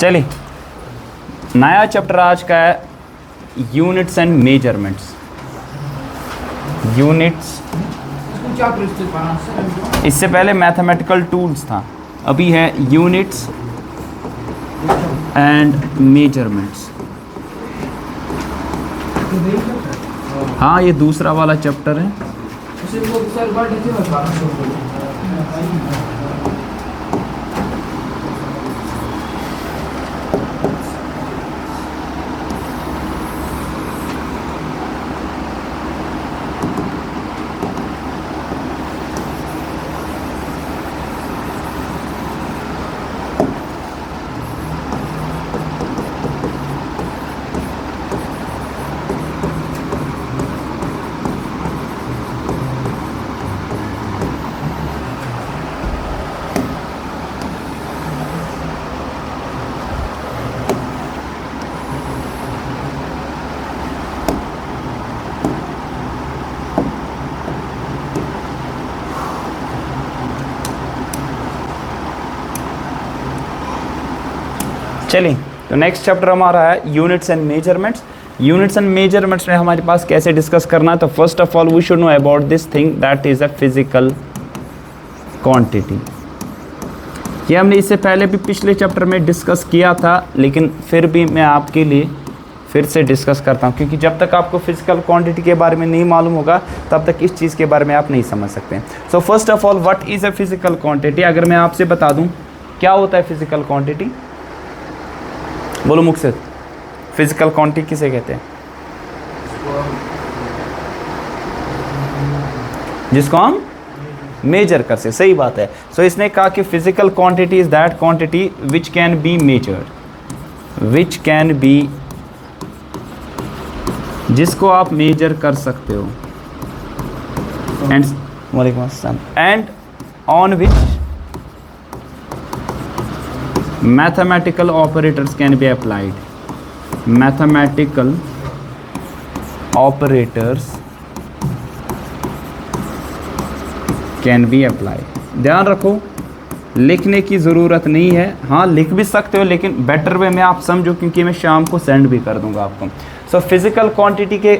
चलिए, नया चैप्टर आज का है यूनिट्स एंड मेजरमेंट्स। यूनिट्स, इससे पहले मैथमेटिकल टूल्स था, अभी है यूनिट्स एंड मेजरमेंट्स। हाँ, ये दूसरा वाला चैप्टर है। चलिए, तो नेक्स्ट चैप्टर हमारा है units and measurements. Units and measurements में हमारे पास कैसे डिस्कस करना है, तो first of all we should know about this thing that is a physical quantity. ये हमने इससे पहले भी पिछले चैप्टर में डिस्कस किया था, लेकिन फिर भी मैं आपके लिए फिर से डिस्कस करता हूँ, क्योंकि जब तक आपको फिजिकल क्वांटिटी के बारे में नहीं मालूम होगा तब तक इस चीज़ के बारे में आप नहीं समझ सकते। So first of all, what is a physical quantity. अगर मैं आपसे बता दूँ क्या होता है फिजिकल क्वांटिटी, बोलो मुख से, फिजिकल क्वांटिटी किसे कहते हैं? जिसको हम मेजर कर से, सही बात है। सो इसने कहा कि physical quantity is that quantity which can be measured, which can be, जिसको आप मेजर कर सकते हो, एंड वालेकुम अस्सलाम, and on which mathematical operators can be applied, mathematical operators can be applied। ध्यान रखो, लिखने की ज़रूरत नहीं है, हाँ लिख भी सकते हो, लेकिन बेटर वे में आप समझो, क्योंकि मैं शाम को सेंड भी कर दूंगा आपको। सो फिजिकल क्वांटिटी के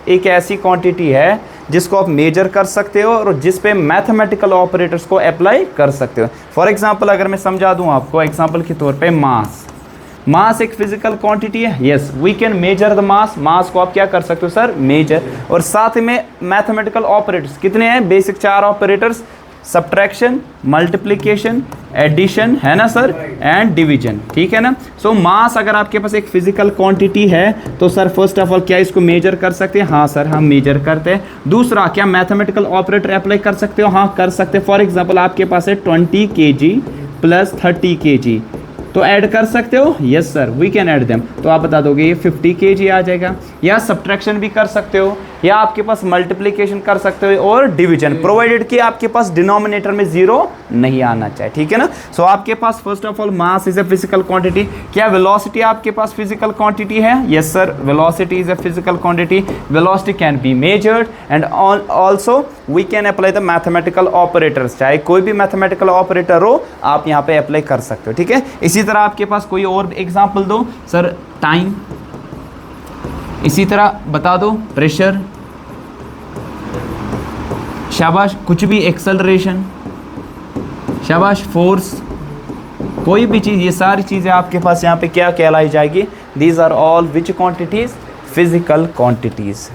एक ऐसी क्वांटिटी है जिसको आप मेजर कर सकते हो और जिस पे मैथमेटिकल ऑपरेटर्स को अप्लाई कर सकते हो। फॉर एग्जांपल अगर मैं समझा दूं आपको, एग्जांपल के तौर पे मास, मास एक फिजिकल क्वांटिटी है। Yes, we can measure the mass, mass को आप क्या कर सकते हो सर, मेजर। और साथ में मैथमेटिकल ऑपरेटर्स कितने हैं, basic 4 operators, subtraction, multiplication, addition, है ना सर, एंड डिवीजन, ठीक है ना। सो मास अगर आपके पास एक फिजिकल क्वांटिटी है तो सर फर्स्ट ऑफ ऑल क्या इसको मेजर कर सकते हैं? हाँ सर, हम मेजर करते हैं। दूसरा, क्या मैथमेटिकल ऑपरेटर अप्लाई कर सकते हो? हाँ कर सकते हैं। फॉर एग्जांपल आपके पास है 20 kg प्लस 30 kg, तो ऐड कर सकते हो? Yes sir, we can add them. तो आप बता दोगे ये 50 kg आ जाएगा। या सब्ट्रैक्शन भी कर सकते हो, या आपके पास मल्टीप्लिकेशन कर सकते हो, और डिवीजन, प्रोवाइडेड कि आपके पास डिनोमिनेटर में 0 नहीं आना चाहिए, ठीक है ना। सो आपके पास first of all mass is a physical quantity. क्या वेलोसिटी आपके पास फिजिकल क्वांटिटी है? Yes sir, velocity is a physical quantity. Velocity can be measured and also we can apply the mathematical operators. चाहे कोई भी mathematical operator हो, आप यहाँ पे अप्लाई कर सकते हो, ठीक है। इसी तरह आपके पास कोई और एग्जाम्पल दो सर, टाइम, इसी तरह बता दो प्रेशर, शाबाश, कुछ भी, एक्सेलरेशन, शाबाश, फोर्स, कोई भी चीज़, ये सारी चीज़ें आपके पास यहाँ पे क्या कहलाई जाएगी? These are all which quantities? Physical quantities.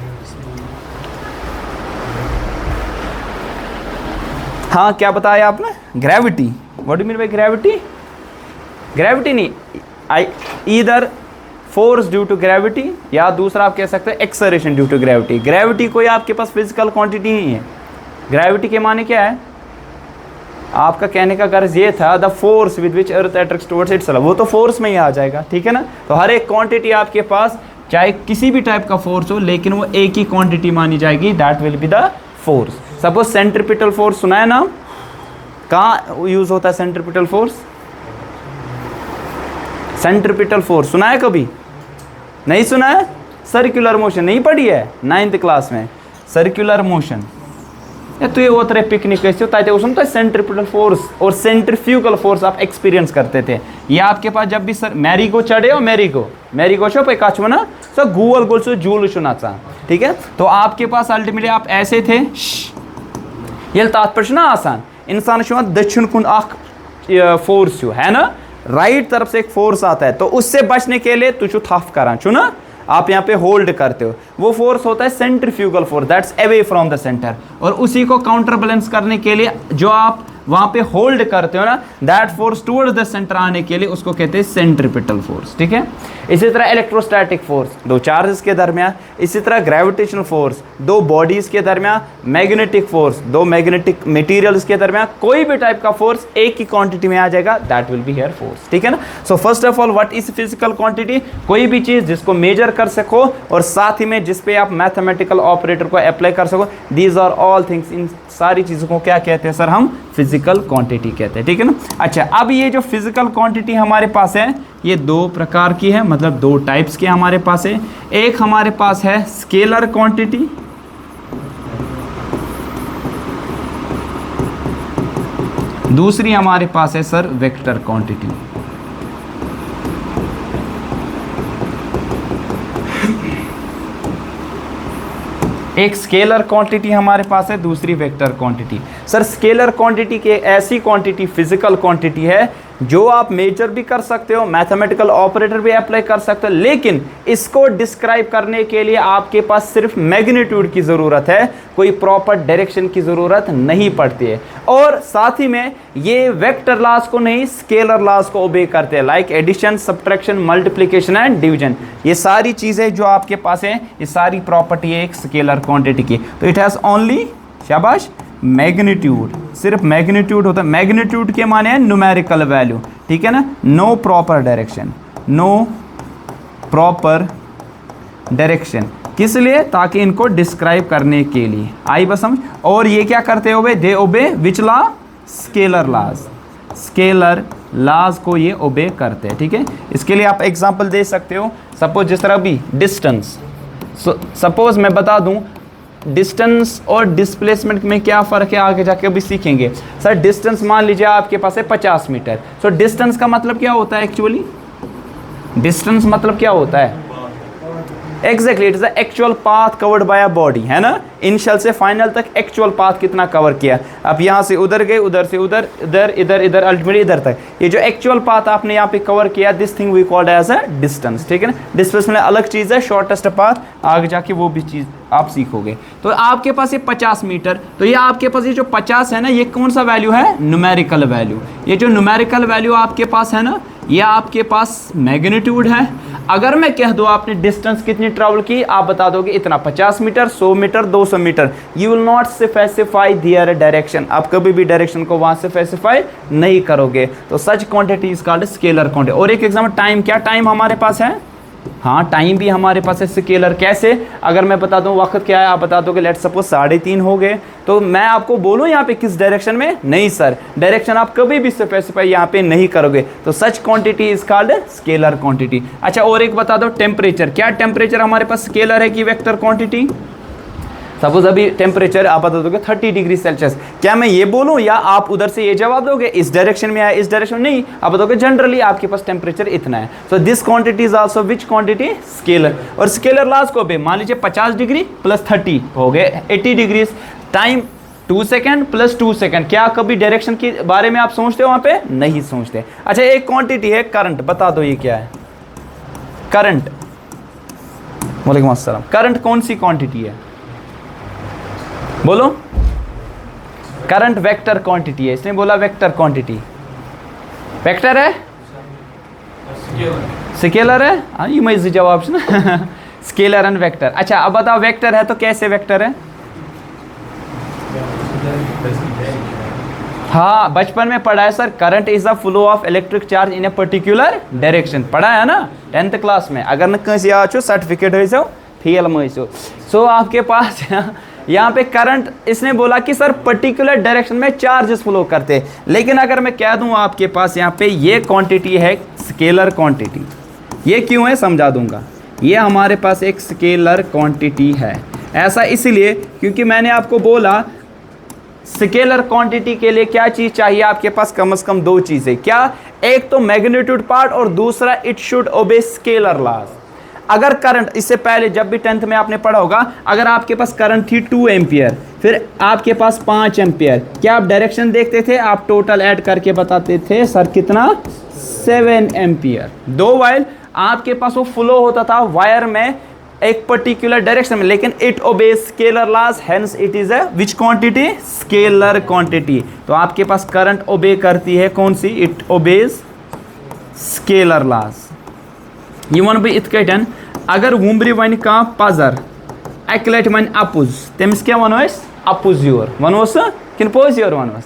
हाँ, क्या बताया आपने? Gravity. What do mean by gravity? Gravity नहीं, either force due to gravity, या दूसरा आप कह सकते हैं acceleration due to gravity. Gravity कोई आपके पास फिजिकल क्वांटिटी नहीं है। ग्रेविटी के माने क्या है? आपका कहने का गर्ज ये था, the force with which earth attracts towards itself, वो तो फोर्स में ही आ जाएगा, ठीक है ना। तो हर एक क्वांटिटी आपके पास, चाहे किसी भी टाइप का फोर्स हो, लेकिन वो एक ही क्वांटिटी मानी जाएगी, that will be the force. Suppose centripetal force सुना है ना, कहाँ यूज होता है सेंट्रीपिटल फोर्स? सेंट्रीपिटल फोर्स सुना है कभी? नहीं सुना है? सर्कुलर मोशन नहीं पढ़ी है 9th क्लास में? सर्कुलर मोशन, तो ये उतरे पिकनिक कैसे ताते उसमें तो सेंट्रीपिटल फोर्स और सेंट्रीफ्यूगल फोर्स आप एक्सपीरियंस करते थे। ये आपके पास जब भी सर मैरीगो चढ़े हो मैरीगो छो पे काचो ना सो गोल गोल से जूल नाचा, ठीक है। तो आपके पास अल्टीमेटली आप ऐसे थे ये तात्पर्य ना आसान इंसान दक्षिण कुन फोर्स है ना, राइट तरफ से एक फोर्स आता है तो उससे बचने के लिए तुझु थफ करा छु ना, आप यहाँ पे होल्ड करते हो, वो फोर्स होता है centrifugal force that's away from the centre, और उसी को काउंटर बैलेंस करने के लिए जो आप वहां पे होल्ड करते हो ना that force towards the centre आने के लिए उसको कहते हैं सेंट्रीपिटल फोर्स, ठीक है। इसी तरह इलेक्ट्रोस्टैटिक फोर्स दो चार्जेस के दरमियान, इसी तरह ग्रेविटेशनल फोर्स दो बॉडीज के दरमियान, मैग्नेटिक फोर्स दो मैग्नेटिक मटेरियल्स के दरमियान, कोई भी टाइप का फोर्स एक ही क्वांटिटी में आ जाएगा that will be here force, ठीक है ना। So first of all what is physical quantity, कोई भी चीज जिसको मेजर कर सको और साथ ही में जिसपे आप मैथमेटिकल ऑपरेटर को अप्लाई कर सको, दीज आर ऑल थिंग्स, इन सारी चीजों को क्या कहते हैं सर, हम फिजिकल क्वांटिटी कहते हैं, ठीक है ना। अच्छा अब ये जो फिजिकल क्वांटिटी हमारे पास है ये दो प्रकार की है, मतलब दो टाइप्स की हमारे पास है। एक हमारे पास है स्केलर क्वांटिटी, दूसरी हमारे पास है सर वेक्टर क्वांटिटी। एक स्केलर क्वांटिटी हमारे पास है, दूसरी vector quantity. Sir scalar quantity की ऐसी क्वांटिटी फिजिकल क्वांटिटी है जो आप मेजर भी कर सकते हो, मैथमेटिकल ऑपरेटर भी अप्लाई कर सकते हो, लेकिन इसको डिस्क्राइब करने के लिए आपके पास सिर्फ मैग्नीट्यूड की ज़रूरत है, कोई प्रॉपर डायरेक्शन की ज़रूरत नहीं पड़ती है। और साथ ही में ये वेक्टर लॉज को नहीं स्केलर लॉज को ओबे करते हैं, like addition, subtraction, multiplication and division. ये सारी चीज़ें जो आपके पास हैं ये सारी प्रॉपर्टी है एक स्केलर क्वांटिटी की। तो इट हैज़ ओनली शाबाश मैग्नीट्यूड, सिर्फ मैग्नीट्यूड होता है। मैग्नीट्यूड के माने हैं न्यूमेरिकल वैल्यू, ठीक है ना। No proper direction, no proper direction, किस लिए, ताकि इनको डिस्क्राइब करने के लिए आई बस समझ। और ये क्या करते हो, they obey which law, scalar laws, scalar laws को ये ओबे करते हैं, ठीक है। इसके लिए आप एग्जांपल दे सकते हो, सपोज जिस तरह भी डिस्टेंस, सपोज मैं बता दूं डिस्टेंस और डिस्प्लेसमेंट में क्या फ़र्क है आगे जाके भी सीखेंगे। सर डिस्टेंस मान लीजिए आपके पास है 50 मीटर, सो डिस्टेंस का मतलब क्या होता है एक्चुअली, डिस्टेंस मतलब क्या होता है, exactly it is the actual path covered by a body, है ना। इनिशियल से फाइनल तक एक्चुअल पाथ कितना कवर किया, आप यहाँ से उधर गए, उधर से उधर, इधर इधर इधर, अल्टीमेटली इधर तक, ये जो एक्चुअल पाथ आपने यहाँ पे कवर किया, this thing we called as a distance, ठीक है ना। डिस्प्लेसमेंट अलग चीज़ है, शॉर्टेस्ट पाथ आगे जाके वो भी चीज़ आप सीखोगे। तो आपके पास ये 50 मीटर, तो ये आपके पास ये जो 50 है ना, ये कौन सा वैल्यू है, न्यूमेरिकल वैल्यू। ये जो न्यूमेरिकल वैल्यू आपके पास है ना, ये आपके पास मैग्नीट्यूड है। अगर मैं कह दूं आपने डिस्टेंस कितनी ट्रैवल की, आप बता दोगे इतना, 50 metre, 100 metre, 200 metre, you will not specify their direction, आप कभी भी डायरेक्शन को वहां से स्पेसिफाई नहीं करोगे। तो such quantity is called scalar quantity. और एक एग्जांपल टाइम, क्या टाइम हमारे पास है, हाँ टाइम भी हमारे पास है स्केलर। कैसे, अगर मैं बता दूं वक्त क्या है, आप बता दोगे लेट्स सपोज 3:30 हो गए, तो मैं आपको बोलूं यहाँ पे किस डायरेक्शन में, नहीं सर, डायरेक्शन आप कभी भी स्पेसिफाई यहाँ पे नहीं करोगे। तो such quantity is called scalar quantity. अच्छा और एक बता दो टेम्परेचर, क्या टेम्परेचर हमारे पास स्केलर है कि वेक्टर क्वांटिटी। सपोज अभी टेम्परेचर आप बता दोगे 30 डिग्री सेल्सियस, क्या मैं ये बोलूं या आप उधर से ये जवाब दोगे इस डायरेक्शन में या इस डायरेक्शन, नहीं, आप बताओगे जनरली आपके पास टेम्परेचर इतना है। So this quantity is also which quantity, scalar. और स्केलर लॉज को भी मान लीजिए 50 डिग्री प्लस 30 हो गए 80 degree, time 2 second plus 2 second, क्या कभी डायरेक्शन के बारे में आप सोचते हो वहां पे, नहीं सोचते। अच्छा एक क्वांटिटी है करंट, बता दो ये क्या है, करंट। वालेकुम अस्सलाम। करंट कौन सी क्वांटिटी है, बोलो। करंट वेक्टर क्वांटिटी है, इसने बोला वेक्टर क्वांटिटी, वेक्टर है, स्केलर है, हाँ ये मैं जवाब से ना स्केलर एंड वेक्टर। अच्छा अब बताओ वेक्टर है तो कैसे वेक्टर है, हाँ बचपन में पढ़ा है sir, current is the flow of electric charge in a particular direction, पढ़ा है ना 10th क्लास में। अगर न कहीं आज सर्टिफिकेट हो फेल में सो आपके पास यहाँ पे करंट, इसने बोला कि सर पर्टिकुलर डायरेक्शन में चार्जेस फ्लो करते हैं, लेकिन अगर मैं कह दूं आपके पास यहाँ पे ये क्वांटिटी है स्केलर क्वांटिटी, ये क्यों है समझा दूंगा। ये हमारे पास एक स्केलर क्वांटिटी है, ऐसा इसलिए क्योंकि मैंने आपको बोला स्केलर क्वांटिटी के लिए क्या चीज चाहिए आपके पास? कम से कम दो चीजें। क्या? एक तो मैग्नीट्यूड पार्ट और दूसरा it should obey scalar laws. अगर करंट, इससे पहले जब भी 10th में आपने पढ़ा होगा, अगर आपके पास करंट थी 2 एम्पियर, फिर आपके पास 5 एम्पियर, क्या आप डायरेक्शन देखते थे? आप टोटल ऐड करके बताते थे सर कितना? 7 एम्पियर। दो वाइल आपके पास वो फ्लो होता था वायर में एक पर्टिकुलर डायरेक्शन में, लेकिन it obeys scalar laws, hence it is a which quantity? Scalar quantity. तो आपके पास करंट ओबे करती है कौन सी? It obeys scalar laws. ये वन बी इत कटन, अगर वुम्ब्री वन का पजर अक लट वन अपुज, तमिस क्या वनोस? अपुज योर वनोस किन पोज योर वनोस?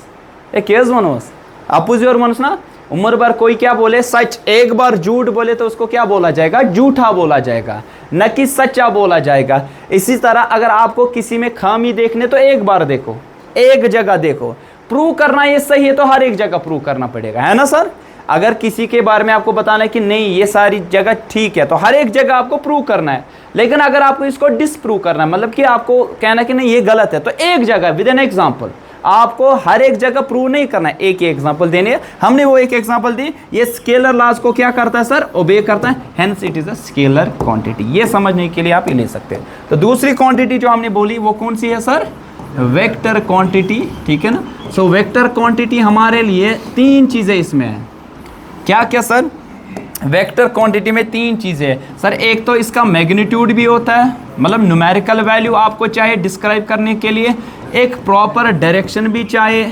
केज वनोस? अपुज योर वनोस ना। उम्र भर कोई क्या बोले? सच। एक बार झूठ बोले तो उसको क्या बोला जाएगा? झूठा बोला जाएगा, न कि सच्चा बोला जाएगा। इसी तरह अगर आपको किसी में खामी देखने तो एक बार देखो, एक जगह देखो। प्रूव करना ये सही है तो हर एक जगह प्रूव करना पड़ेगा, है ना सर? अगर किसी के बारे में आपको बताना है कि नहीं ये सारी जगह ठीक है, तो हर एक जगह आपको प्रूव करना है। लेकिन अगर आपको इसको डिसप्रूव करना है, मतलब कि आपको कहना कि नहीं ये गलत है, तो एक जगह विद एन एग्जाम्पल, आपको हर एक जगह प्रूव नहीं करना है, एक ही एग्जांपल देनी है। हमने वो एक एग्जांपल दी, ये स्केलर लॉज को क्या करता है सर? ओबे करता है, hence it is a scalar quantity. ये समझने के लिए आप ये ले सकते हैं। तो दूसरी क्वांटिटी जो हमने बोली वो कौन सी है सर? वेक्टर क्वांटिटी, ठीक है ना। सो वेक्टर क्वांटिटी हमारे लिए तीन चीजें इसमें है। क्या क्या सर? वेक्टर क्वांटिटी में तीन चीज़ें हैं सर। एक तो इसका मैग्नीट्यूड भी होता है, मतलब न्यूमेरिकल वैल्यू आपको चाहिए डिस्क्राइब करने के लिए। एक प्रॉपर डायरेक्शन भी चाहिए,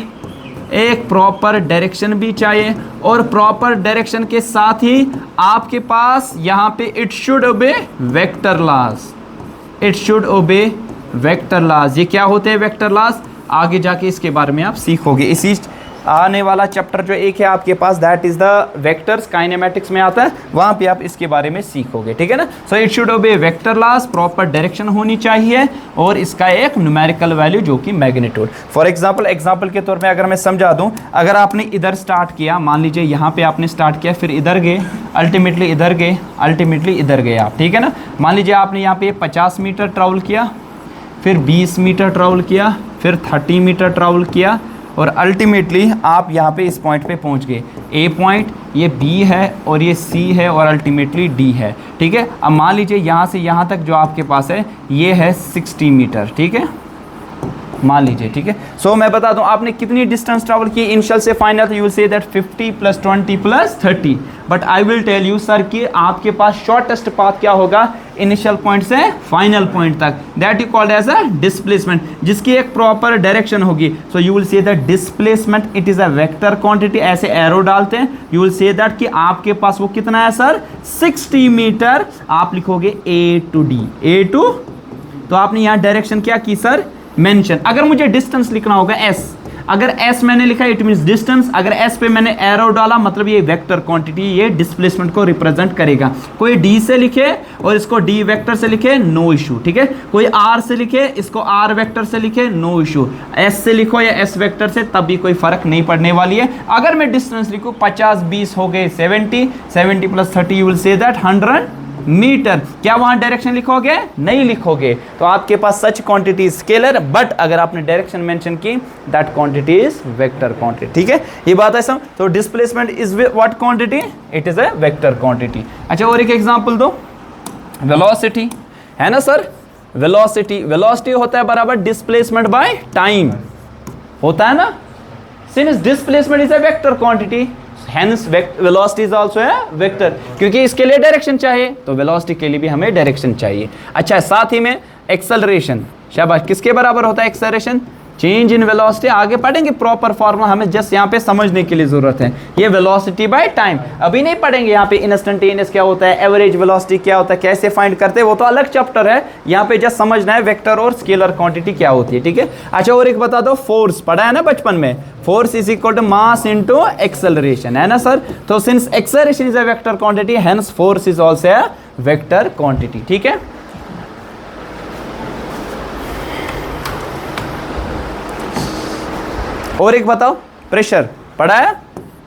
एक प्रॉपर डायरेक्शन भी चाहिए, और प्रॉपर डायरेक्शन के साथ ही आपके पास यहाँ पे it should obey vector laws, it should obey vector laws. ये क्या होते हैं वेक्टर लॉज? आगे जाके इसके बारे में आप सीखोगे। इसी आने वाला चैप्टर जो एक है आपके पास, that is the vectors, kinematics में आता है, वहां पे आप इसके बारे में सीखोगे, ठीक है ना। So it should obey vector laws, proper direction होनी चाहिए, और इसका एक न्यूमेरिकल वैल्यू जो कि मैग्नीट्यूड। फॉर एग्जांपल के तौर पे अगर मैं समझा दूं, अगर आपने इधर स्टार्ट किया, मान लीजिए यहाँ पे आपने स्टार्ट किया, फिर इधर गए, अल्टीमेटली इधर गए, अल्टीमेटली इधर गए आप, ठीक है ना। मान लीजिए आपने यहाँ पे 50 मीटर ट्रैवल किया, फिर 20 मीटर ट्रैवल किया, फिर 30 मीटर ट्रैवल किया, और अल्टीमेटली आप यहाँ पे इस पॉइंट पे पहुँच गए। ए पॉइंट, ये बी है, और ये सी है, और अल्टीमेटली डी है, ठीक है। अब मान लीजिए यहाँ से यहाँ तक जो आपके पास है ये है 60 मीटर, ठीक है, मान लीजिए, ठीक है। सो मैं बता दूं आपने कितनी डिस्टेंस ट्रैवल की इनिशियल से फाइनल, तो you will say that 50 + 20 + 30, but I will tell you sir कि आपके पास शॉर्टेस्ट पाथ क्या होगा इनिशियल पॉइंट से फाइनल पॉइंट तक, that you called as a displacement, जिसकी एक प्रॉपर डायरेक्शन होगी। So you will say that displacement it is a vector quantity, ऐसे एरो डालते हैं, यू विल से दैट कि आपके पास वो कितना है सर 60 मीटर, आप लिखोगे A to D, A to, तो आपने यहाँ डायरेक्शन क्या की सर मेंशन। अगर मुझे डिस्टेंस लिखना होगा S, अगर S मैंने लिखा इट मींस डिस्टेंस, अगर S पे मैंने एरो डाला मतलब ये वेक्टर क्वांटिटी, ये डिस्प्लेसमेंट को रिप्रेजेंट करेगा। कोई D से लिखे और इसको D वेक्टर से लिखे, नो इशू, ठीक है। कोई R से लिखे, इसको R वेक्टर से लिखे, नो इशू। S से लिखो या S वेक्टर से, तब भी कोई फर्क नहीं पड़ने वाली है। अगर मैं डिस्टेंस लिखूँ 50 20 हो गए 70, 70 + 30 you will say that 100 metre, क्या वहां डायरेक्शन लिखोगे? नहीं लिखोगे। तो आपके पास सच क्वांटिटी स्केलर, बट अगर आपने डायरेक्शन मेंशन की that quantity is vector quantity, ठीक है, ये बात है सब। तो displacement is what quantity? It is a vector quantity. अच्छा और एक एग्जांपल दो, वेलोसिटी है ना सर, वेलोसिटी, वेलोसिटी होता है बराबर डिस्प्लेसमेंट बाय टाइम, होता है ना। Since displacement is a vector quantity, hence velocity is also a vector, क्योंकि इसके लिए डायरेक्शन चाहिए, तो वेलोसिटी के लिए भी हमें डायरेक्शन चाहिए। अच्छा साथ ही में एक्सेलरेशन, शाबाश, किसके बराबर होता है एक्सेलरेशन? Change in velocity. आगे पढ़ेंगे प्रॉपर फॉर्मूला, हमें जस्ट यहाँ पे समझने के लिए जरूरत है। ये वेलोसिटी बाय टाइम अभी नहीं पढ़ेंगे, यहाँ पे इंस्टेंटेनियस क्या होता है, एवरेज वेलोसिटी क्या होता है, कैसे फाइंड करते हैं, वो तो अलग चैप्टर है। यहाँ पे जस्ट समझना है वेक्टर और स्केलर क्वांटिटी क्या होती है, ठीक है। अच्छा और एक बता दो, फोर्स पढ़ा है ना बचपन में, force is equal to mass into acceleration, है ना सर। तो since acceleration is a vector quantity, hence force is also a vector quantity, ठीक है। और एक बताओ, प्रेशर पढ़ा है,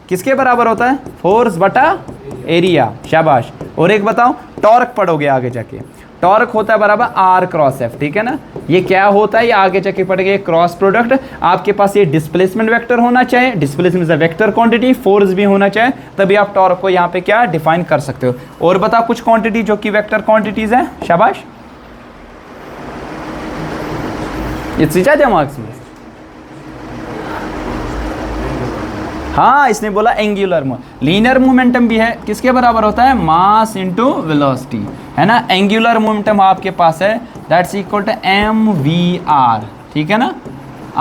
किसके बराबर होता है? फोर्स बटा एरिया, शाबाश। और एक बताओ, टॉर्क पढ़ोगे आगे जाके, टॉर्क होता है बराबर आर क्रॉस एफ, ठीक है ना। ये क्या होता है, ये आगे जाके पड़ेगा क्रॉस प्रोडक्ट। आपके पास ये डिस्प्लेसमेंट वेक्टर होना चाहिए, displacement is a vector quantity, force भी होना चाहिए, तभी आप टॉर्क को यहाँ पे क्या डिफाइन कर सकते हो। और बताओ कुछ क्वांटिटी जो कि वेक्टर क्वांटिटीज है, शाबाश, ये जाते मार्क्स में। हाँ, इसने बोला एंगुलर लीनियर मोमेंटम भी है, किसके बराबर होता है, मास इनटू वेलोसिटी, है ना। एंगुलर मोमेंटम आपके पास है दैट्स इक्वल टू mvr, ठीक है ना,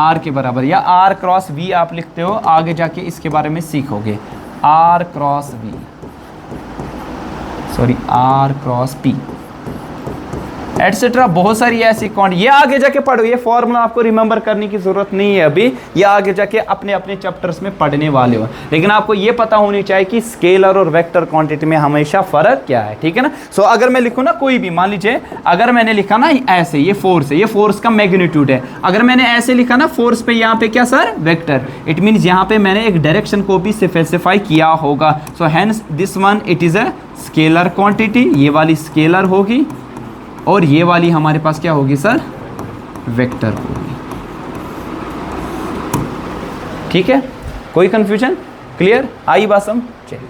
r के बराबर, या r क्रॉस v आप लिखते हो, आगे जाके इसके बारे में सीखोगे, r cross v, sorry r cross p etcetera, बहुत सारी ऐसी क्वांटिटी, ये आगे जाके पढ़ो, ये फॉर्मूला आपको रिमेंबर करने की जरूरत नहीं है अभी, ये आगे जाके अपने अपने चैप्टर्स में पढ़ने वाले हो, लेकिन आपको ये पता होनी चाहिए कि स्केलर और वेक्टर क्वांटिटी में हमेशा फर्क क्या है, ठीक है ना। सो अगर मैं लिखूँ ना कोई भी, मान लीजिए अगर मैंने लिखा ना ऐसे, ये फोर्स है, ये फोर्स का मैग्नीट्यूड है, अगर मैंने ऐसे लिखा ना फोर्स पे यहाँ पे क्या सर, वेक्टर, इट मीन्स यहाँ पे मैंने एक डायरेक्शन को भी स्पेसिफाई किया होगा। So hence this one it is a scalar quantity, ये वाली स्केलर होगी और ये वाली हमारे पास क्या होगी सर, वेक्टर होगी, ठीक है। कोई कंफ्यूजन, क्लियर, आई बात समझ, चलिए।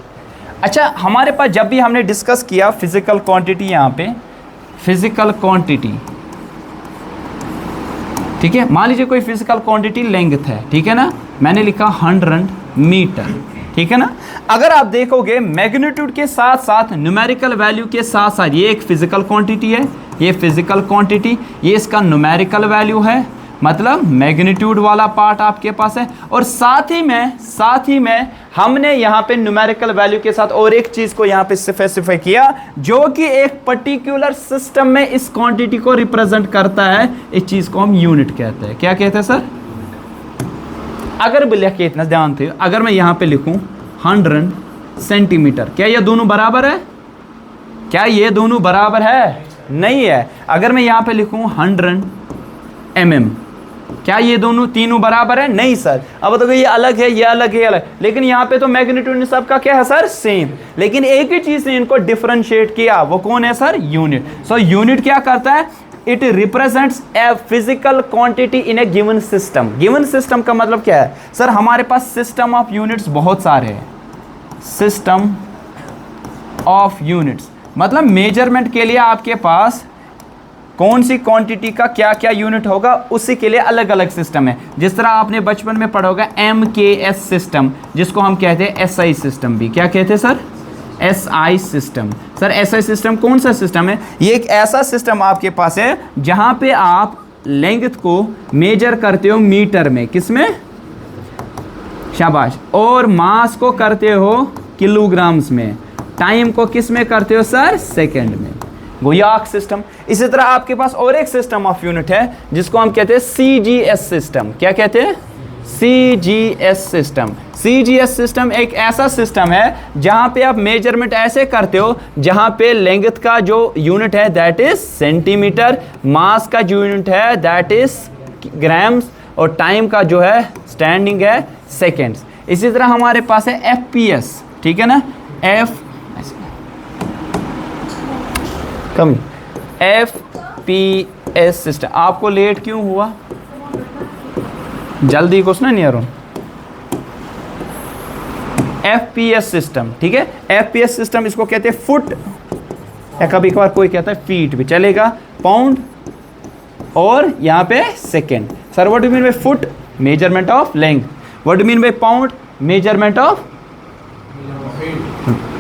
अच्छा, हमारे पास जब भी हमने डिस्कस किया फिजिकल क्वांटिटी, यहाँ पे फिजिकल क्वांटिटी, ठीक है, मान लीजिए कोई फिजिकल क्वांटिटी लेंथ है, ठीक है ना, मैंने लिखा 100 मीटर, ठीक है ना। अगर आप देखोगे मैग्नीट्यूड के साथ साथ न्यूमेरिकल वैल्यू के साथ साथ, ये एक फिजिकल क्वांटिटी है, ये फिजिकल क्वांटिटी, ये इसका न्यूमेरिकल वैल्यू है, मतलब मैग्नीट्यूड वाला पार्ट आपके पास है, और साथ ही में हमने यहाँ पे न्यूमेरिकल वैल्यू के साथ और एक चीज को यहाँ पे स्पेसिफाई किया, जो कि एक पर्टिकुलर सिस्टम में इस क्वांटिटी को रिप्रेजेंट करता है, इस चीज को हम यूनिट कहते हैं। क्या कहते हैं सर, अगर लिख के इतना ध्यान थे, अगर मैं यहाँ पे लिखूं 100 सेंटीमीटर, क्या ये दोनों बराबर है, क्या ये दोनों बराबर है, नहीं है। अगर मैं यहाँ पे लिखूं 100 mm, क्या ये दोनों तीनों बराबर है, नहीं सर। अब तो ये अलग है, ये अलग है, अलग, लेकिन यहाँ पे तो मैग्नीट्यूड सबका क्या है सर, सेम, लेकिन एक ही चीज ने इनको डिफरेंशिएट किया, वो कौन है सर, यूनिट। सो यूनिट क्या करता है, it represents a physical quantity in A given system. Given system का मतलब क्या है सर, हमारे पास सिस्टम ऑफ यूनिट्स बहुत सारे हैं, सिस्टम ऑफ यूनिट्स मतलब मेजरमेंट के लिए आपके पास कौन सी क्वांटिटी का क्या क्या यूनिट होगा, उसी के लिए अलग अलग सिस्टम है। जिस तरह आपने बचपन में पढ़ा होगा MKS सिस्टम, जिसको हम कहते हैं SI सिस्टम भी, क्या कहते हैं sir, SI system. Sir SI system कौन सा सिस्टम है, ये एक ऐसा सिस्टम आपके पास है जहां पे आप लेंथ को मेजर करते हो मीटर में, किसमें, शाबाश, और मास को करते हो किलोग्राम्स में, टाइम को किस में करते हो सर, सेकंड में, गोयाक सिस्टम। इसी तरह आपके पास और एक सिस्टम ऑफ यूनिट है जिसको हम कहते हैं CGS सिस्टम। क्या कहते हैं, CGS सिस्टम। CGS सिस्टम एक ऐसा सिस्टम है जहां पे आप मेजरमेंट ऐसे करते हो जहां पे लेंथ का जो यूनिट है दैट इज सेंटीमीटर, मास का जो यूनिट है दैट इज ग्राम्स, और टाइम का जो है स्टैंडिंग है सेकेंड्स। इसी तरह हमारे पास है FPS, ठीक है ना, FPS सिस्टम। आपको लेट क्यों हुआ, जल्दी कुछ ना नहीं आ रहा। FPS सिस्टम, ठीक है, FPS सिस्टम इसको कहते हैं फुट, या कभी कभार कोई कहता है फीट भी चलेगा, पाउंड और यहाँ पे second. Sir what do mean by foot, measurement of length, what do mean by pound, measurement of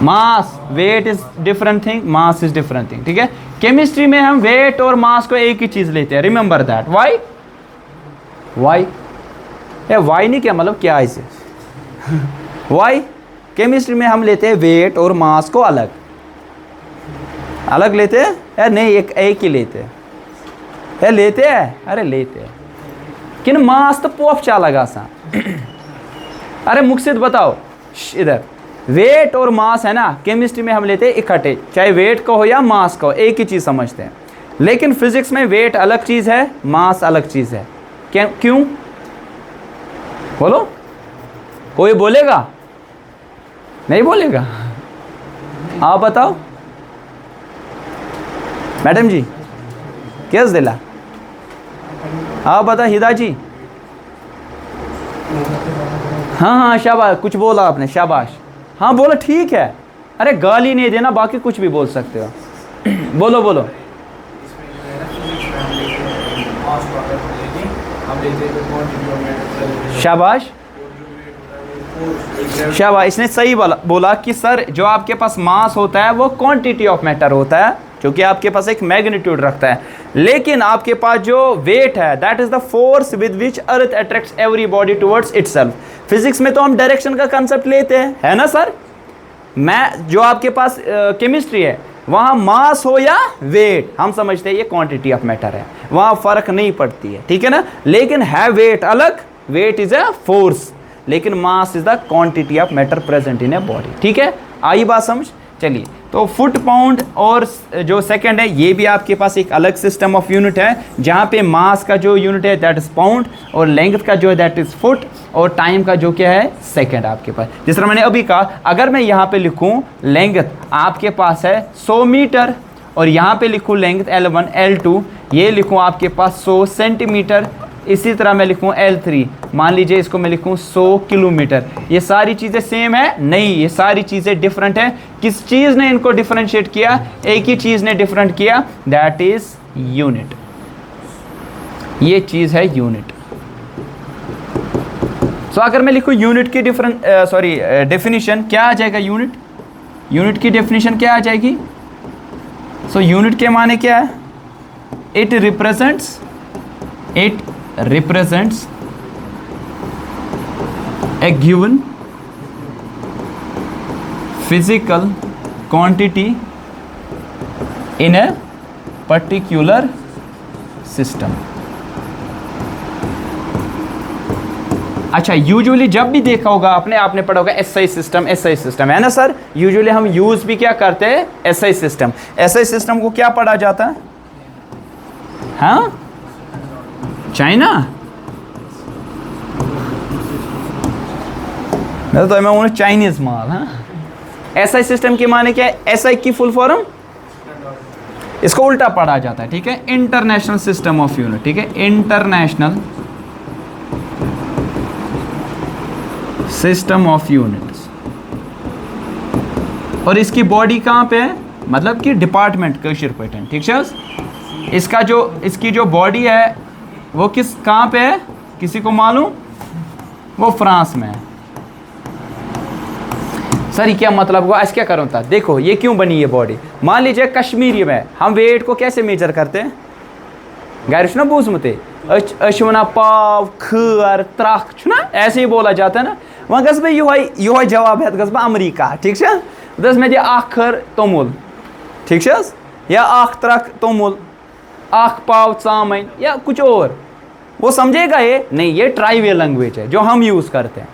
mass, weight is different thing, mass is different thing, ठीक है। केमिस्ट्री में हम वेट और मास को एक ही चीज लेते हैं, रिमेंबर दैट। वाई वाई नहीं, क्या मतलब क्या इसे वाई, केमिस्ट्री में हम लेते हैं वेट और मास को अलग अलग लेते हैं, यार नहीं एक ही लेते हैं, यार लेते हैं, अरे लेते हैं, किन मास तो पोप चा लगा सा अरे मुक्सिद बताओ इधर, वेट और मास है ना, केमिस्ट्री में हम लेते हैं इकट्ठे, चाहे वेट का हो या मास का हो, एक ही चीज समझते हैं। लेकिन फिजिक्स में वेट अलग चीज है, मास अलग चीज है। क्यों बोलो, कोई बोलेगा, नहीं बोलेगा, आप बताओ। मैडम जी कैस दिला हाँ बता हिदा जी। हाँ हाँ शाबाश, कुछ बोला आपने, शाबाश। हाँ बोलो ठीक है, अरे गाली नहीं देना, बाकी कुछ भी बोल सकते हो। बोलो बोलो। शाबाश शाबाश, इसने सही बोला कि सर जो आपके पास मास होता है वो क्वांटिटी ऑफ मैटर होता है, क्योंकि आपके पास एक मैग्नीट्यूड रखता है, लेकिन आपके पास जो वेट है that is the force with which earth attracts every body towards itself. Physics में तो हम डायरेक्शन का कंसेप्ट लेते हैं, है ना सर। मैं जो आपके पास केमिस्ट्री है वहाँ मास हो या वेट हम समझते हैं ये क्वांटिटी ऑफ मैटर है, वहाँ फर्क नहीं पड़ती है, ठीक है ना। लेकिन है वेट अलग, वेट इज अ फोर्स, लेकिन mass is the quantity of matter present in a body, ठीक है। आई बात समझ। चलिए तो फुट पाउंड और जो सेकंड है ये भी आपके पास एक अलग सिस्टम ऑफ यूनिट है, जहाँ पे मास का जो यूनिट है दैट इज पाउंड, और लेंथ का जो है दैट इज फुट, और टाइम का जो क्या है सेकंड आपके पास। जिस तरह मैंने अभी कहा, अगर मैं यहाँ पे लिखूँ लेंथ आपके पास है 100 मीटर, और यहाँ पे लिखूँ लेंथ L1 L2, ये लिखूँ आपके पास 100 सेंटीमीटर, इसी तरह मैं लिखूँ L3, मान लीजिए इसको मैं लिखूँ 100 किलोमीटर। ये सारी चीज़ें सेम है? नहीं, ये सारी चीज़ें डिफरेंट है। किस चीज़ ने इनको डिफरेंशिएट किया? एक ही चीज़ ने डिफरेंट किया, दैट इज यूनिट। ये चीज़ है यूनिट। सो अगर मैं लिखूँ यूनिट की डेफिनेशन क्या आ जाएगा? यूनिट की डेफिनेशन क्या आ जाएगी? सो यूनिट के माने क्या है? It represents a given physical quantity in a particular system। अच्छा, यूजुअली जब भी देखा होगा आपने पढ़ा होगा एसआई सिस्टम है ना सर। यूजुअली हम यूज भी क्या करते हैं? एसआई सिस्टम को क्या पढ़ा जाता है? हाँ, चाइना। मैं तो चाइनीज माल। हाँ, एसआई सिस्टम के माने क्या है? एसआई की फुल फॉर्म, इसको उल्टा पढ़ा जाता है, ठीक है, इंटरनेशनल सिस्टम ऑफ यूनिट, ठीक है, इंटरनेशनल सिस्टम ऑफ यूनिट्स। और इसकी बॉडी कहाँ पे है? मतलब कि डिपार्टमेंट कशीर पैटर्न, ठीक है। इसकी जो बॉडी है वो कहाँ पे है? किसी को मालूम? वो फ्रांस में है। सर ये क्या मतलब हुआ? आज क्या करूँ था? देखो ये क्यों बनी ये बॉडी। मान लीजिए कश्मीरी में हम वेट को कैसे मेजर करते हैं? गैर ना बूझमते अशवना पाव खर त्रख छुना ऐसे ही बोला जाता है ना। वहाँ गस भाई यो जवाब है गस अमेरिका, ठीक है। दस में आख खर तोमुल, ठीक है, या आख त्रख तोमुल, आख पाव चामन या कुछ और, वो समझेगा ये नहीं। ये ट्राइबल लैंग्वेज है जो हम यूज़ करते हैं।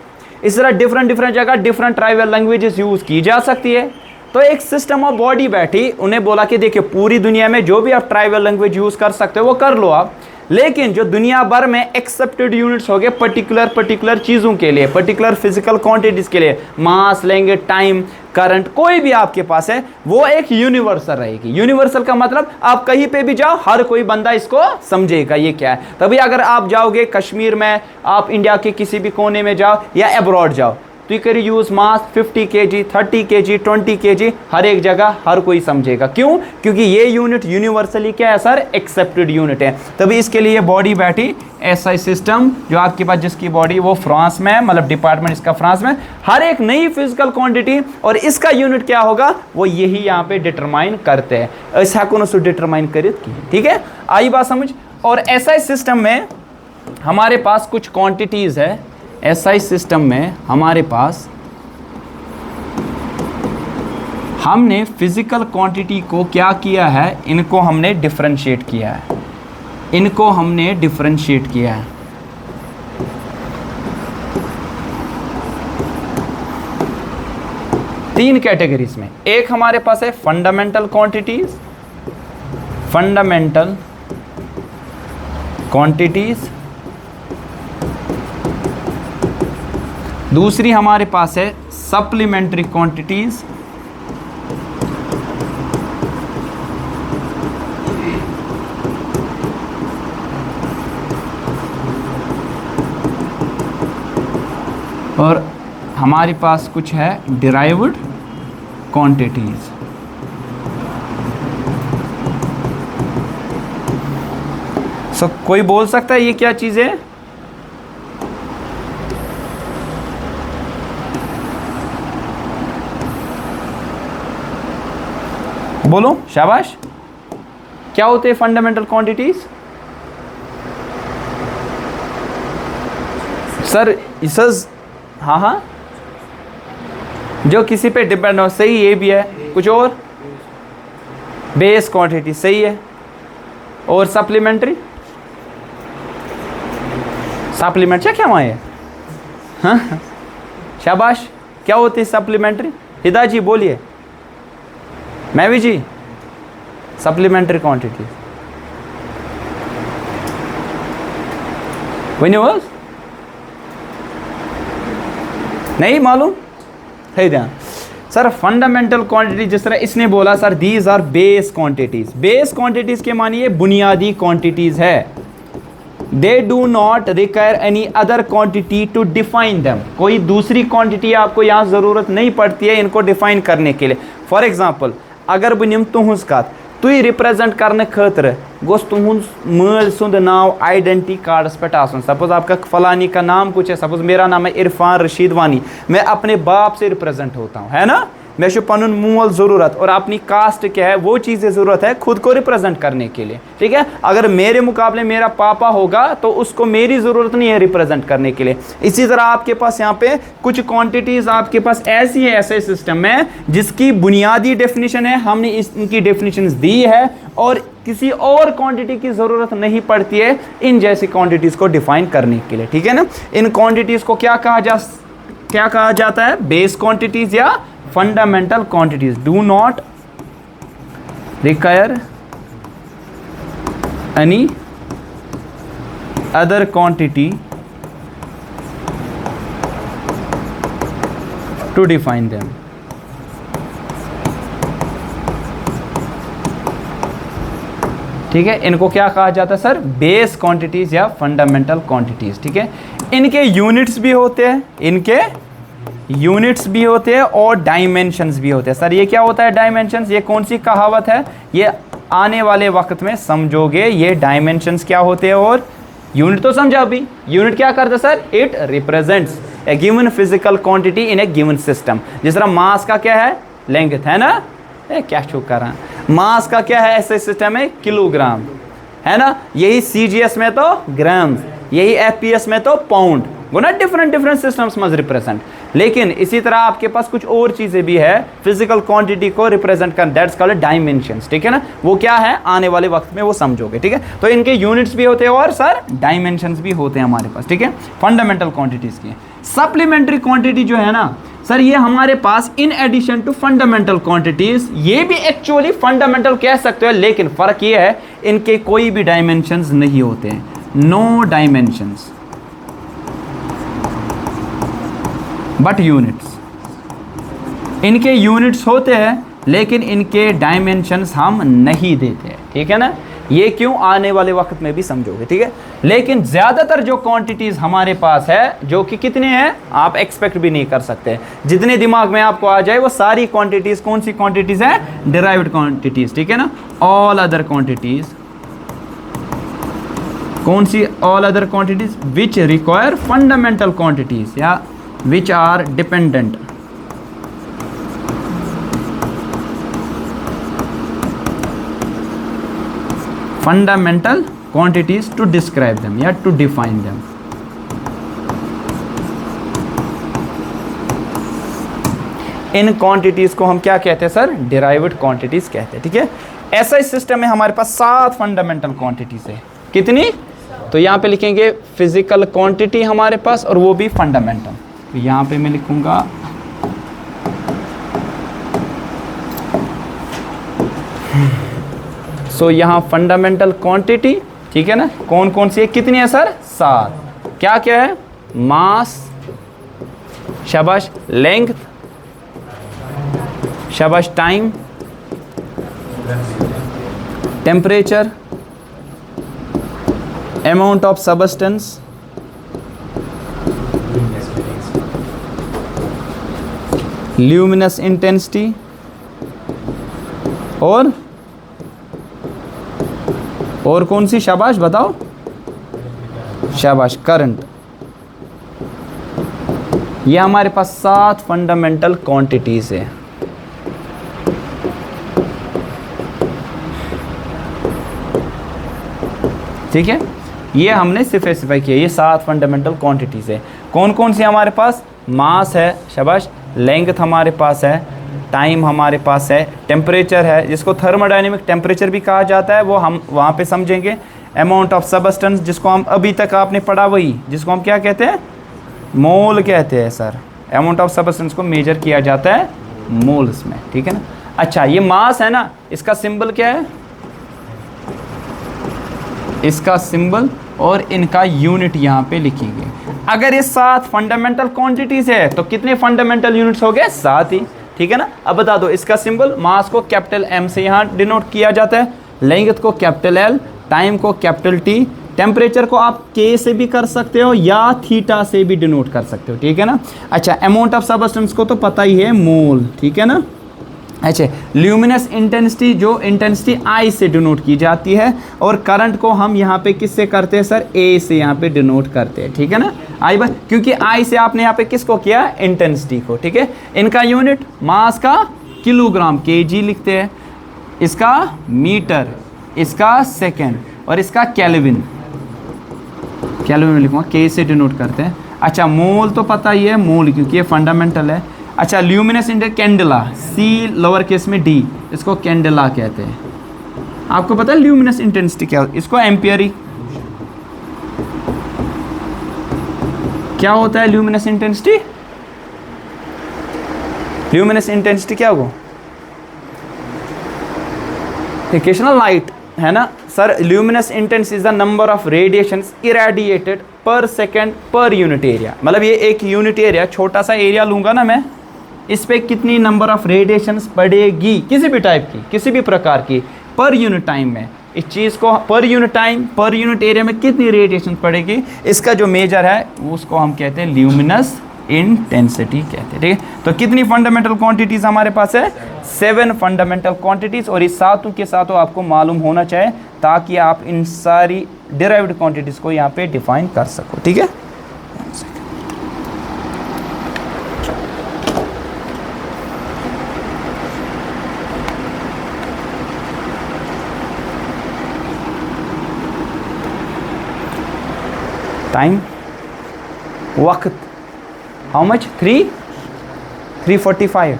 इस तरह डिफरेंट जगह डिफरेंट ट्राइबल लैंग्वेजेस यूज़ की जा सकती है। तो एक सिस्टम ऑफ बॉडी बैठी, उन्हें बोला कि देखिए पूरी दुनिया में जो भी आप ट्राइबल लैंग्वेज यूज़ कर सकते हो वो कर लो आप, लेकिन जो दुनिया भर में एक्सेप्टेड यूनिट्स हो गए पर्टिकुलर चीज़ों के लिए, पर्टिकुलर फिजिकल क्वांटिटीज़ के लिए, मास लेंगे, टाइम, करंट, कोई भी आपके पास है, वो एक यूनिवर्सल रहेगी। यूनिवर्सल का मतलब आप कहीं पे भी जाओ हर कोई बंदा इसको समझेगा ये क्या है। तभी अगर आप जाओगे कश्मीर में, आप इंडिया के किसी भी कोने में जाओ या अब्रॉड जाओ, तो you can use mass 50 kg, 30 kg, 20 kg, हर एक जगह हर कोई समझेगा। क्यों? क्योंकि ये यूनिट यूनिवर्सली क्या है सर? एक्सेप्टेड यूनिट है। तभी इसके लिए बॉडी बैठी एसआई सिस्टम, जो आपके पास जिसकी बॉडी वो फ्रांस में है, मतलब डिपार्टमेंट इसका फ्रांस में। हर एक नई फिजिकल क्वांटिटी और इसका यूनिट क्या होगा वो यही यहाँ पे डिटरमाइन करते हैं। ऐसा कौन सा डिटरमाइन करित की, ठीक है, आई बात समझ। और एसआई सिस्टम में हमारे पास कुछ क्वांटिटीज है। एसआई सिस्टम में हमारे पास हमने फिजिकल क्वांटिटी को क्या किया है? इनको हमने डिफरेंशिएट किया है। तीन कैटेगरीज में। एक हमारे पास है फंडामेंटल क्वांटिटीज, दूसरी हमारे पास है सप्लीमेंट्री क्वांटिटीज, और हमारे पास कुछ है डिराइव्ड क्वांटिटीज। सो कोई बोल सकता है ये क्या चीज़ है? बोलो शाबाश। क्या होते हैं फंडामेंटल क्वांटिटीज? सर इस हाँ हाँ, जो किसी पे डिपेंड हो, सही, ये भी है। कुछ और? बेस क्वांटिटी, सही है। और सप्लीमेंट्री, सप्लीमेंट क्या माए? हाँ शाबाश। क्या होती है सप्लीमेंट्री? हिदा जी बोलिए। मैं भी जी, सप्लीमेंट्री क्वांटिटी वही वो नहीं मालूम है ध्यान। सर फंडामेंटल क्वांटिटी जिस तरह इसने बोला sir, these are base quantities. Base quantities के मानिए बुनियादी क्वांटिटीज है। They do not require any other quantity to define them. कोई दूसरी क्वांटिटी आपको यहाँ ज़रूरत नहीं पड़ती है इनको डिफाइन करने के लिए। फॉर एग्जाम्पल अगर बह निम तुहज कत, तुई रिप्रेजेंट करने खतर गोस तुहद मल सुंद नाव आइडेंटिटी कार्ड्स पे आसन। सपोज आपका फलानी का नाम कुछ है, सपोज मेरा नाम है इरफान रशीद वानी, मैं अपने बाप से रिप्रेजेंट होता हूँ, है ना। मैं पन मोल ज़रूरत और अपनी कास्ट क्या है वो चीज़ें ज़रूरत है खुद को रिप्रेजेंट करने के लिए, ठीक है। अगर मेरे मुकाबले मेरा पापा होगा तो उसको मेरी ज़रूरत नहीं है रिप्रेजेंट करने के लिए। इसी तरह आपके पास यहाँ पे कुछ क्वांटिटीज़ आपके पास ऐसी है, ऐसे सिस्टम में जिसकी बुनियादी डेफिनेशन है, हमने इनकी डेफिनेशन दी है और किसी और क्वांटिटी की ज़रूरत नहीं पड़ती है इन जैसी क्वांटिटीज़ को डिफाइन करने के लिए, ठीक है ना। इन क्वांटिटीज़ को क्या कहा जाता है? बेस क्वांटिटीज़ या fundamental quantities do not require any other quantity to define them। ठीक है, इनको क्या कहा जाता है सर? बेस क्वांटिटीज या फंडामेंटल क्वांटिटीज, ठीक है। इनके यूनिट्स भी होते हैं, इनके यूनिट्स भी होते हैं और डायमेंशंस भी होते हैं। सर ये क्या होता है डायमेंशंस? ये कौन सी कहावत है? ये आने वाले वक्त में समझोगे ये डायमेंशंस क्या होते हैं। और यूनिट तो समझा अभी। यूनिट क्या करता है sir? It represents A given physical quantity in A given system. जिस तरह मास का क्या है? लेंथ, है ना। क्या चूक कर रहा है? मास का क्या है ऐसे सिस्टम में? किलोग्राम, है ना। यही CGS में तो ग्राम, यही FPS में तो पाउंड, वो ना डिफरेंट सिस्टम्स में रिप्रेजेंट। लेकिन इसी तरह आपके पास कुछ और चीज़ें भी है फिजिकल क्वांटिटी को रिप्रेजेंट कर, दैट्स कॉल्ड डायमेंशंस, ठीक है ना। वो क्या है आने वाले वक्त में वो समझोगे, ठीक है। तो इनके यूनिट्स भी होते हैं और सर डायमेंशंस भी होते हैं हमारे पास, ठीक है। फंडामेंटल क्वांटिटीज़ की सप्लीमेंट्री क्वांटिटी जो है ना सर, ये हमारे पास in addition to fundamental quantities, ये भी एक्चुअली फंडामेंटल कह सकते हो, लेकिन फ़र्क ये है इनके कोई भी डायमेंशंस नहीं होते हैं, नो डायमेंशंस बट यूनिट्स। इनके यूनिट्स होते हैं लेकिन इनके डायमेंशंस हम नहीं देते हैं, ठीक है ना। ये क्यों? आने वाले वक्त में भी समझोगे, ठीक है। लेकिन ज़्यादातर जो क्वांटिटीज़ हमारे पास है, जो कि कितने हैं आप एक्सपेक्ट भी नहीं कर सकते, जितने दिमाग में आपको आ जाए वो सारी क्वांटिटीज़ कौन सी क्वांटिटीज़ हैं? डिराइव्ड क्वांटिटीज़, ठीक है ना। ऑल अदर क्वांटिटीज़, कौन सी? All other quantities which require fundamental quantities या which are dependent fundamental quantities to describe them या to define them। In quantities को हम क्या कहते हैं सर? डिराइव्ड क्वांटिटीज कहते हैं, ठीक है। ऐसा इस सिस्टम में हमारे पास 7 फंडामेंटल क्वांटिटीज है। कितनी? तो यहाँ पे लिखेंगे फिजिकल क्वांटिटी हमारे पास और वो भी फंडामेंटल। तो यहाँ पे मैं लिखूंगा यहाँ फंडामेंटल क्वांटिटी, ठीक है ना। कौन कौन सी है? कितनी है सर? 7। क्या क्या है? मास, शाबाश, लेंथ, शाबाश, time, temperature, amount of substance, luminous intensity और कौन सी, शाबाश बताओ, शाबाश, करंट। ये हमारे पास 7 फंडामेंटल क्वांटिटीज है। ठीक है, ये हमने स्पेसिफाई किया, ये 7 फंडामेंटल क्वांटिटीज है। कौन कौन सी हमारे पास, मास है, शाबाश, लेंथ हमारे पास है, टाइम हमारे पास है, टेम्परेचर है, जिसको थर्मोडायनेमिक टेम्परेचर भी कहा जाता है, वो हम वहाँ पे समझेंगे। अमाउंट ऑफ सबस्टेंस, जिसको हम अभी तक आपने पढ़ा वही, जिसको हम क्या कहते हैं, मोल कहते हैं सर। अमाउंट ऑफ सबस्टेंस को मेजर किया जाता है मोल्स में, ठीक है ना। अच्छा, ये मास है ना, इसका सिंबल क्या है, इसका सिंबल और इनका यूनिट यहाँ पे लिखेंगे। अगर ये 7 फंडामेंटल क्वांटिटीज है तो कितने फंडामेंटल यूनिट्स हो गए, 7 ही, ठीक है ना। अब बता दो, इसका सिंबल, मास को कैपिटल एम से यहाँ डिनोट किया जाता है, लेंथ को कैपिटल एल, टाइम को कैपिटल टी, टेम्परेचर को आप के से भी कर सकते हो या थीटा से भी डिनोट कर सकते हो, ठीक है ना। अच्छा, अमाउंट ऑफ सबस्टेंस को तो पता ही है, मोल, ठीक है ना। अच्छा, ल्यूमिनस इंटेंसिटी, जो इंटेंसिटी आई से डिनोट की जाती है, और करंट को हम यहाँ पे किससे करते हैं सर, ए से यहाँ पे डिनोट करते हैं, ठीक है ना। आई बस, क्योंकि आई से आपने यहाँ पे किसको किया, इंटेंसिटी को, ठीक है। इनका यूनिट, मास का किलोग्राम, केजी लिखते हैं, इसका मीटर, इसका सेकेंड, और इसका केल्विन, केल्विन में लिखूँगा, के से डिनोट करते हैं। अच्छा, मोल तो पता ही है, मोल, क्योंकि ये फंडामेंटल है। अच्छा, ल्यूमिनस इंटेंसिटी, कैंडेला, सी लोअर केस में डी, इसको कैंडेला कहते हैं। आपको पता है ल्यूमिनस इंटेंसिटी क्या, इसको एम्पियर ही, क्या होता है ल्यूमिनस इंटेंसिटी, ल्यूमिनस इंटेंसिटी क्या होगा, इक्वेशनल लाइट, है ना sir. Luminous intensity is the number of radiations irradiated पर सेकेंड पर यूनिट एरिया। मतलब ये एक यूनिट एरिया, छोटा सा एरिया लूंगा ना मैं, इस पे कितनी नंबर ऑफ रेडिएशंस पड़ेगी, किसी भी टाइप की, किसी भी प्रकार की, पर यूनिट टाइम में, इस चीज़ को per unit time, per unit area में कितनी रेडिएशन पड़ेगी, इसका जो मेजर है उसको हम कहते हैं ल्यूमिनस इंटेंसिटी कहते हैं, ठीक है। तो कितनी फंडामेंटल क्वांटिटीज हमारे पास है, 7 फंडामेंटल क्वांटिटीज, और इस सातों के साथों आपको मालूम होना चाहिए, ताकि आप इन सारी डिराइव्ड क्वांटिटीज को यहाँ पे डिफाइन कर सको, ठीक है। टाइम, वक्त, हाउ मच, 345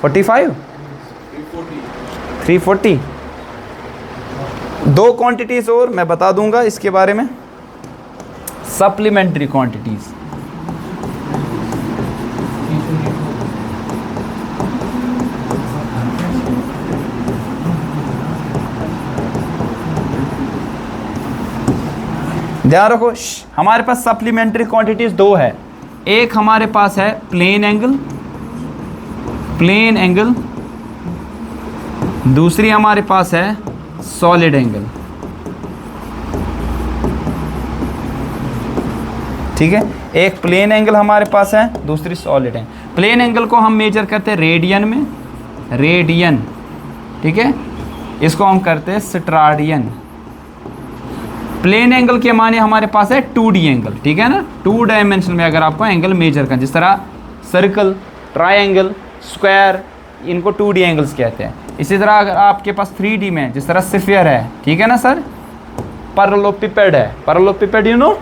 340। 2 क्वांटिटीज और मैं बता दूंगा इसके बारे में, सप्लीमेंट्री क्वांटिटीज। ध्यान रखो, हमारे पास सप्लीमेंट्री क्वांटिटीज 2 है। एक हमारे पास है प्लेन एंगल, प्लेन एंगल, दूसरी हमारे पास है सॉलिड एंगल, ठीक है। एक प्लेन एंगल हमारे पास है, दूसरी सॉलिड है। प्लेन एंगल को हम मेजर करते हैं रेडियन में, रेडियन, ठीक है। इसको हम करते हैं स्ट्राडियन। प्लेन एंगल के माने हमारे पास है 2D एंगल, ठीक है ना। 2 डायमेंशन में अगर आपको एंगल मेजर करना, जिस तरह सर्कल, ट्रायंगल, स्क्वायर, इनको 2D एंगल्स कहते हैं। इसी तरह अगर आपके पास 3D में, जिस तरह स्फीयर है, ठीक है ना सर, पैरेललोपिपेड है, पैरेललोपिपेड यू नो,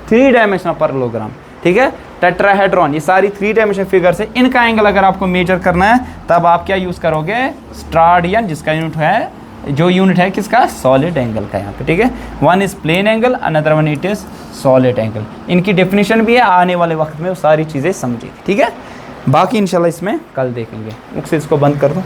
3 डायमेंशनल पैरेललोग्राम, ठीक है। टेट्राहेड्रॉन, ये सारी 3 डायमेंशन फिगर्स है। इनका एंगल अगर आपको मेजर करना है तब आप क्या यूज़ करोगे, स्ट्राडियन, जिसका यूनिट है, जो यूनिट है किसका, सॉलिड एंगल का यहाँ पे, ठीक है। One is plane angle, another one it is solid angle. इनकी डेफिनेशन भी है, आने वाले वक्त में वो सारी चीज़ें समझेगी, ठीक है। बाकी इंशाल्लाह इसमें कल देखेंगे। मुझसे इसको बंद कर दो।